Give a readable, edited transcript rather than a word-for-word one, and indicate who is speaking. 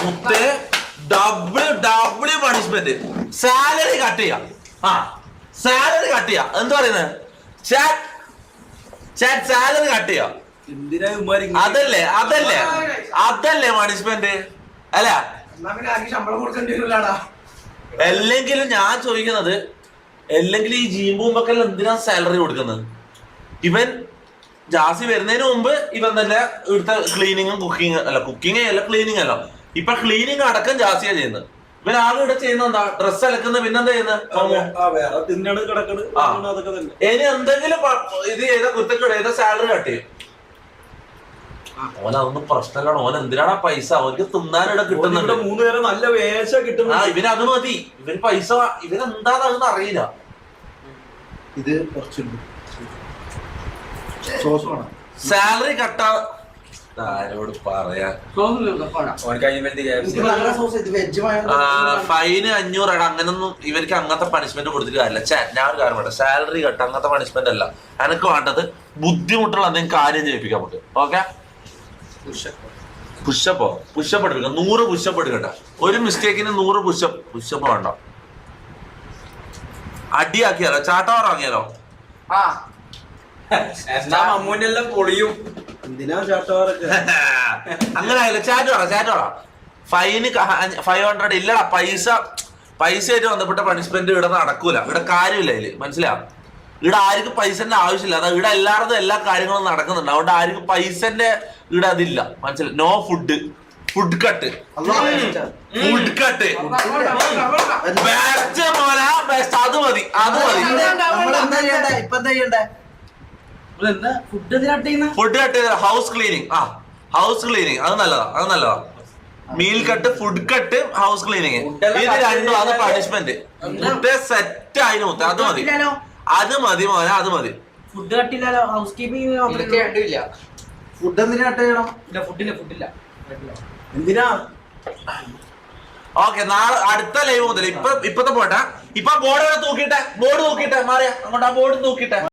Speaker 1: മുത്തേ double punishment. Salary cut ചെയ്യാം. Salary cut ചെയ്യാം. എന്താ പറയുന്നത്? സാലറി കട്ട് ചെയ്യാം. അതല്ലേ പണിഷ്മെന്റ് അല്ല. അല്ലെങ്കിലും ഞാൻ ചോദിക്കുന്നത്, അല്ലെങ്കിൽ ഈ ജീമ്പൂമ്പൊക്കെ എന്തിനാ സാലറി കൊടുക്കുന്നത്? ഇവൻ ജാസി വരുന്നതിന് മുമ്പ് ഇവൻ തന്നെ ഇവിടുത്തെ ക്ലീനിങ്ങും കുക്കിംഗ് അല്ല ക്ലീനിങ് അല്ല. ഇപ്പൊ ക്ലീനിങ് അടക്കം ജാസിയാ ചെയ്യുന്നത്. ഇവൻ ആകെ ഇവിടെ ചെയ്യുന്ന എന്താ? ഡ്രസ്സ് അലക്കുന്നത്. പിന്നെന്താ ചെയ്യുന്നത്? ഇനി എന്തെങ്കിലും ഇത് ചെയ്ത കുറ്റക്കേട് ചെയ്ത സാലറി കട്ട് ചെയ്യും. ഓനതൊന്നും പ്രശ്നമല്ലാണ്. ഓൻ എന്തിനാണ് പൈസ? അവർക്ക് തിന്നാനിട കിട്ടുന്നുണ്ട്.
Speaker 2: 3 നേരം നല്ല വേശ കിട്ടുന്നു.
Speaker 1: ഇവനത് മതി. ഇവന് പൈസ ഇവനെന്താന്ന് അറിയില്ല.
Speaker 3: ഇത് കുറച്ചുണ്ട്.
Speaker 1: സാലറി കട്ടാ ആരോട് പറയാ? ഫൈന് 500 അങ്ങനൊന്നും ഇവർക്ക് അങ്ങനത്തെ പണിഷ്മെന്റ് കൊടുത്തിട്ട് കാര്യമില്ല. ഞാൻ ഒരു കാര്യം വേണ്ട, സാലറി കട്ട് അങ്ങനത്തെ പണിഷ്മെന്റ് അല്ല. എനിക്ക് വേണ്ടത് ബുദ്ധിമുട്ടുള്ള എന്തെങ്കിലും കാര്യം ചെയ്യിപ്പിക്കാൻ നമുക്ക്. ഓക്കെ, പുഷപ്പ് എടുക്കാം. 100 പുഷപ്പ് എടുക്കട്ടെ. ഒരു മിസ്റ്റേക്കിന് 100 പുഷപ്പ് വേണ്ട. അടിയാക്കിയാലോ? ചാട്ടവാറ വാങ്ങിയാലോ?
Speaker 2: അമ്മൂനെല്ലാം പൊളിയും.
Speaker 3: എന്തിനാ ചാട്ടവാറൊക്കെ?
Speaker 1: അങ്ങനെ ആയില്ല. ചാറ്റോടാ. ഫൈന് 500 ഇല്ലടാ. പൈസയായിട്ട് ബന്ധപ്പെട്ട പണിഷ്മെന്റ് ഇവിടെ നടക്കൂല. ഇവിടെ കാര്യമില്ല അതില്. മനസ്സിലാവും? ഇവിടെ ആർക്കും പൈസന്റെ ആവശ്യമില്ല. അതാ ഇവിടെ എല്ലായിടത്തും എല്ലാ കാര്യങ്ങളും നടക്കുന്നുണ്ട്. അതുകൊണ്ട് ആർക്കും പൈസന്റെ ഇവിടെ അതില്ല. മനസ്സിലായി? No food cut. അത് മതി. ഫുഡ് കട്ട് ചെയ്ത ഹൗസ് ക്ലീനിങ്. അത് നല്ലതാ. Meal cut, food cut, house cleaning. ഇത് രണ്ടും അത് പണിഷ്മെന്റ്. സെറ്റ് ആയി മുത്ത. അത് മതി മോനെ. അത് മതി.
Speaker 4: ഫുഡ് കട്ടില്ലല്ലോ. ഹൗസ് കീപ്പിംഗ്
Speaker 3: ഫുഡ് എന്തിനാ കട്ട് ചെയ്യണം?
Speaker 4: ഫുഡില്ല.
Speaker 3: എന്തിനാ?
Speaker 1: ഓക്കെ, നാളെ അടുത്ത ലൈവ് മുതൽ ഇപ്പത്തെ പോട്ടെ. ഇപ്പൊ ബോർഡ് തൂക്കിട്ടെ. മാറിയ അങ്ങോട്ട് ആ ബോർഡ് തൂക്കിട്ടെ.